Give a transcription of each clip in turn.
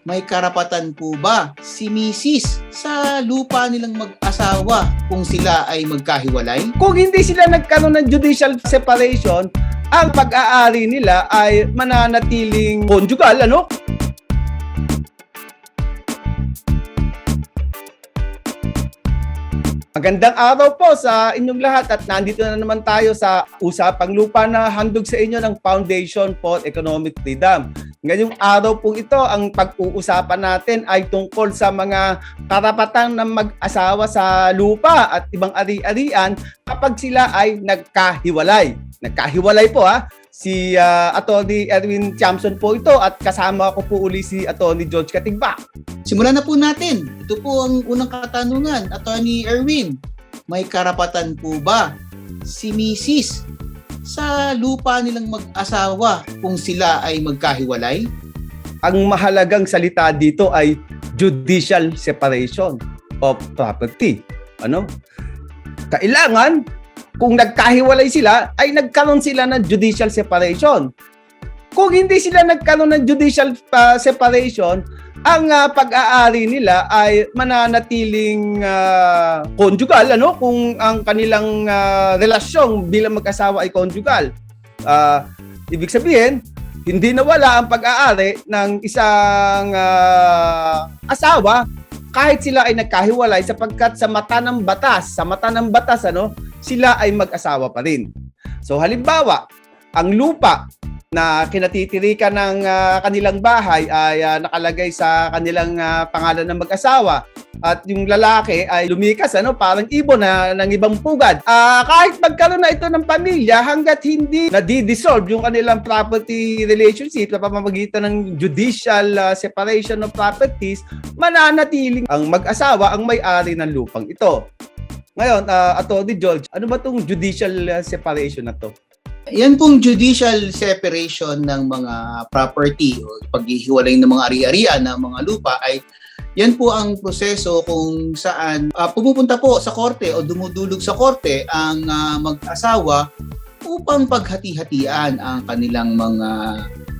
may karapatan po ba si Mrs. sa lupa nilang mag-asawa kung sila ay magkahiwalay? Kung hindi sila nagkaroon ng judicial separation, ang pag-aari nila ay mananatiling conjugal, ano? Magandang araw po sa inyong lahat at nandito na naman tayo sa Usapang Lupa na handog sa inyo ng Foundation for Economic Freedom. Ngayong araw po ito, ang pag-uusapan natin ay tungkol sa mga karapatan ng mag-asawa sa lupa at ibang ari-arian kapag sila ay nagkahiwalay. Nagkahiwalay po si Atty. Erwin Tiamson po ito at kasama ko po uli si Atty. George Katigba. Simulan na po natin. Ito po ang unang katanungan. Atty. Erwin, may karapatan po ba si Mrs. sa lupa nilang mag-asawa kung sila ay magkahiwalay? Ang mahalagang salita dito ay judicial separation of property. Ano? Kailangan, kung nagkahiwalay sila, ay nagkaroon sila ng judicial separation. Kung hindi sila nagkaroon ng judicial separation, ang pag-aari nila ay mananatiling conjugal, ano? Kung ang kanilang relasyon bilang mag-asawa ay conjugal. Ibig sabihin, hindi nawala ang pag-aari ng isang asawa kahit sila ay nagkahiwalay sapagkat sa mata ng batas, ano, sila ay mag-asawa pa rin. So halimbawa, ang lupa na kinatitirikan ng kanilang bahay ay nakalagay sa kanilang pangalan ng mag-asawa at yung lalaki ay lumikas, ano, parang ibon ng ibang pugad. Kahit magkaroon na ito ng pamilya, hanggat hindi na-dissolve yung kanilang property relationship sa pamamagitan ng judicial separation of properties, mananatiling ang mag-asawa ang may-ari ng lupang ito. Ngayon, Atty. George, ano ba itong judicial separation na to? Yan pong judicial separation ng mga property o paghihiwalay ng mga ari-arian ng mga lupa ay yan po ang proseso kung saan pumupunta po sa korte o dumudulog sa korte ang mag-asawa upang paghati-hatian ang kanilang mga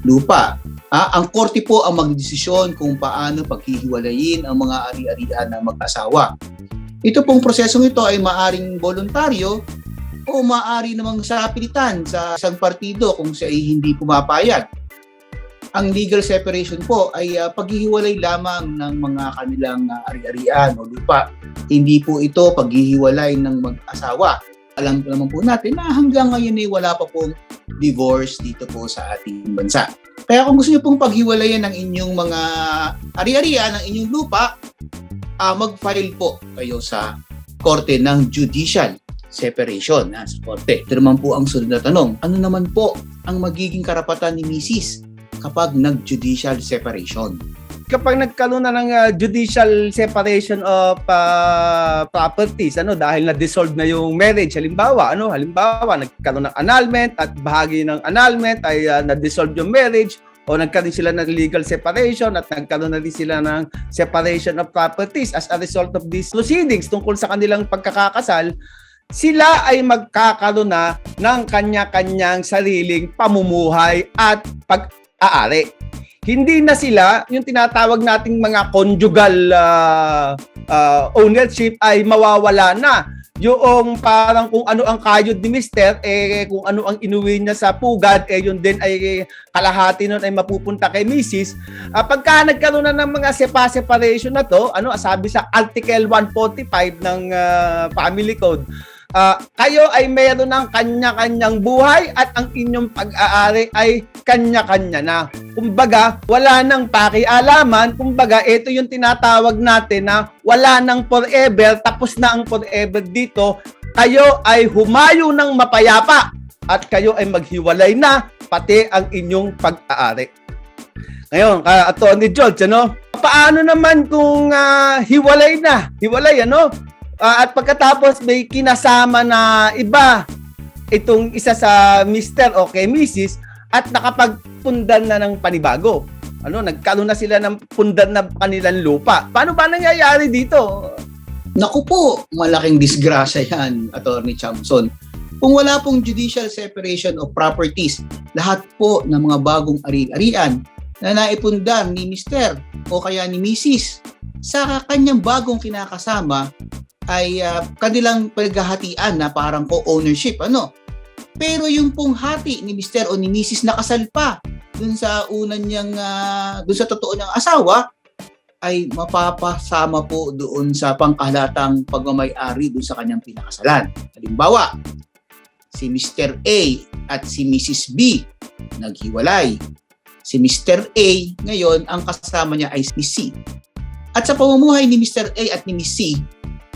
lupa. Ang korte po ang magdesisyon kung paano paghihiwalayin ang mga ari-arian ng mag-asawa. Ito pong prosesong ito ay maaring voluntaryo o maaari namang sa pilitan sa isang partido kung siya ay hindi pumapayag. Ang legal separation po ay paghihiwalay lamang ng mga kanilang ari-arian o lupa. Hindi po ito paghihiwalay ng mag-asawa. Alam naman po natin na hanggang ngayon ay wala pa pong divorce dito po sa ating bansa. Kaya kung gusto niyo pong paghiwalayan ng inyong mga ari-arian ng inyong lupa, mag-file po kayo sa korte ng judicial separation sa korte. Ito naman po ang sunod na tanong. Ano naman po ang magiging karapatan ni Mrs. kapag nag-judicial separation? Kapag nagkaroon na ng judicial separation of properties, ano, dahil na-dissolve na yung marriage, halimbawa nagkaroon ng annulment at bahagi ng annulment ay na-dissolve yung marriage o nagkaroon sila ng legal separation at nagkaroon na din sila ng separation of properties as a result of these proceedings tungkol sa kanilang pagkakakasal, sila ay magkakaroon na ng kanya-kanyang sariling pamumuhay at pag-aari. Hindi na sila, yung tinatawag nating mga conjugal ownership ay mawawala na. Yung parang kung ano ang kayod ni Mister, kung ano ang inuwi niya sa pugad, yun din ay kalahati nun ay mapupunta kay Mrs. Pagka nagkaroon na ng mga separation na to, sabi sa Article 145 ng Family Code, kayo ay mayroon ng kanya-kanyang buhay at ang inyong pag-aari ay kanya-kanya na. Kumbaga, wala nang pakialaman. Kumbaga, ito yung tinatawag natin na wala nang forever, tapos na ang forever dito. Kayo ay humayo ng mapayapa at kayo ay maghiwalay na pati ang inyong pag-aari. Ngayon, Atty. George, paano naman kung hiwalay na? At pagkatapos may kinasama na iba itong isa sa Mr. o kay Mrs. at nakapagpundan na ng panibago. Nagkaroon na sila ng pundan na kanilang lupa. Paano ba nangyayari dito? Naku po, malaking disgrasya yan, Atty. Tiamson. Kung wala pong judicial separation of properties, lahat po ng mga bagong ari-arian na naipundar ni Mr. o kaya ni Mrs. sa kanyang bagong kinakasama ay kanilang paghahatian na parang co-ownership, ano? Pero yung pong hati ni Mr. o ni Mrs. nakasal pa dun sa unang niyang, dun sa totoo niyang asawa, ay mapapasama po doon sa pangkahalatang pagmamay-ari doon sa kanyang pinakasalan. Halimbawa, si Mr. A at si Mrs. B naghiwalay. Si Mr. A ngayon, ang kasama niya ay si C. At sa pamumuhay ni Mr. A at ni Miss C,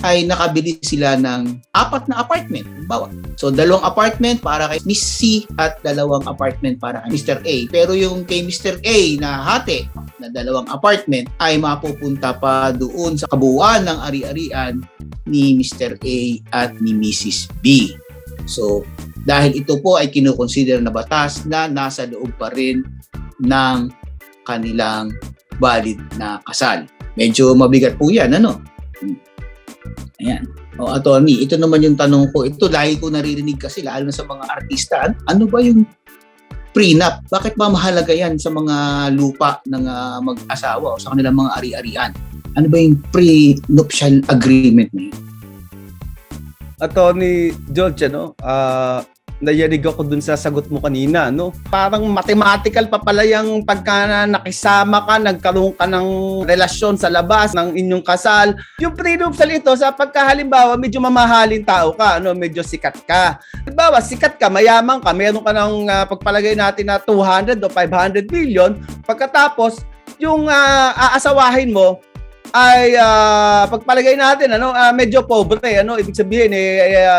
ay nakabili sila ng 4 na apartment. Halimbawa. So, 2 apartment para kay Miss C at 2 apartment para kay Mr. A. Pero yung kay Mr. A na hati na 2 apartment ay mapupunta pa doon sa kabuuan ng ari-arian ni Mr. A at ni Mrs. B. So, dahil ito po ay kinukonsider na batas na nasa loob pa rin ng kanilang valid na kasal. Medyo mabigat po yan, ano? Ayan. O, attorney, ito naman yung tanong ko. Ito, lagi ko naririnig kasi, lalo na sa mga artista. Ano ba yung prenup? Bakit ba mahalaga yan sa mga lupa ng mag-asawa o sa kanilang mga ari-arian? Ano ba yung prenuptial agreement na yun? Attorney George, nayanig ako dun sa sagot mo kanina, no? Parang mathematical pa pala yung pagka nakisama ka, nagkaroon ka ng relasyon sa labas ng inyong kasal. Yung prenuptial ito, sa pagkahalimbawa, medyo mamahaling tao ka, medyo sikat ka. Halimbawa, sikat ka, mayaman ka, meron ka ng pagpalagay natin na 200 o 500 million, pagkatapos, yung aasawahin mo, ay pagpalagay natin medyo pobre ibig sabihin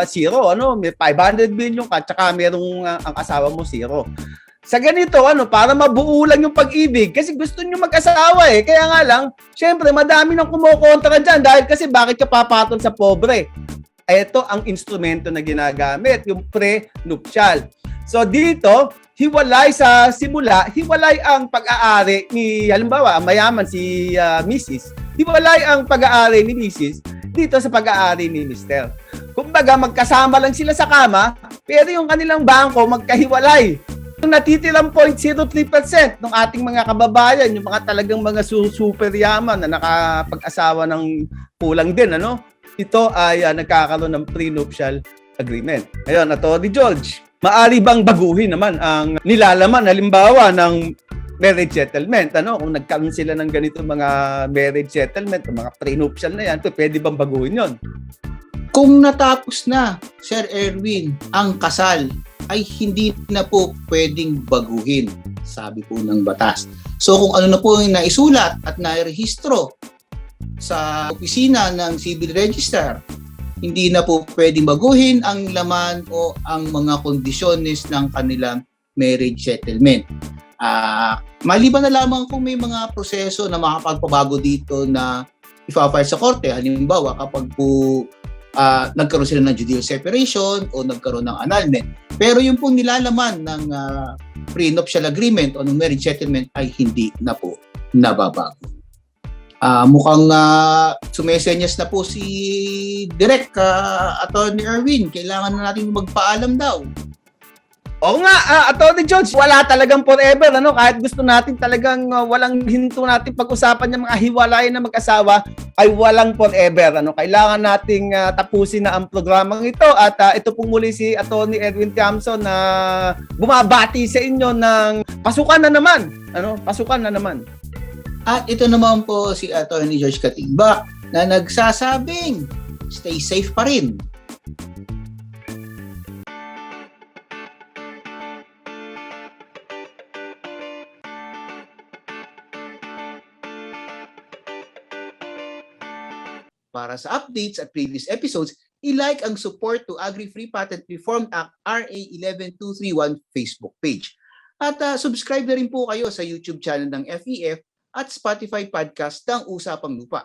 zero may 500 billion ka tsaka merong ang asawa mo zero. Sa ganito para mabuo lang yung pag-ibig kasi gusto niyo mag-asawa kaya nga lang syempre madami nang kumokontra diyan dahil kasi bakit ka papatol sa pobre. Ito ang instrumento na ginagamit, yung pre-nuptial. So dito hiwalay sa simula, hiwalay ang pag-aari ni halimbawa mayaman si Mrs. Hiwalay ang pag-aari ni Mrs. dito sa pag-aari ni Mr. Kumbaga magkasama lang sila sa kama, pero yung kanilang bangko magkahiwalay. Yung natitirang 0.03% ng ating mga kababayan, yung mga talagang mga super yaman na nakapag-asawa ng kulang din, ito ay nagkakaroon ng prenuptial agreement. Ayun, Atty. George, maari bang baguhin naman ang nilalaman halimbawa ng marriage settlement, kung nagkaroon sila ng ganito mga marriage settlement, mga prenuptial na yan, pwede bang baguhin yon? Kung natapos na, Sir Erwin, ang kasal ay hindi na po pwedeng baguhin, sabi po ng batas. So kung ano na po yung naisulat at nairehistro sa opisina ng civil register, hindi na po pwedeng baguhin ang laman o ang mga kondisyones ng kanilang marriage settlement. Maliban na lamang kung may mga proseso na makapagpabago dito na ipa-file sa korte, halimbawa kapag po nagkaroon sila ng judicial separation o nagkaroon ng annulment. Pero yung pong nilalaman ng prenuptial agreement o ng marriage settlement ay hindi na po nababago. Mukhang sumesenyas na po si Direk Atty. Erwin. Kailangan na natin magpaalam daw. Oo nga, Atty. George, wala talagang forever, kahit gusto natin talagang walang hinto natin pag-usapan ng mga hiwalayan na mag-asawa, ay walang forever, Kailangan nating tapusin na ang programang ito at ito pong muli si Atty. Erwin Tiamson na bumabati sa inyo ng pasukan na naman, pasukan na naman. At ito naman po si Atty. George Katigba na nagsasabing stay safe pa rin. Para sa updates at previous episodes, i-like ang Support to Agri-Free Patent Reform Act RA 11231 Facebook page. At subscribe na rin po kayo sa YouTube channel ng FEF at Spotify podcast ng Usapang Lupa.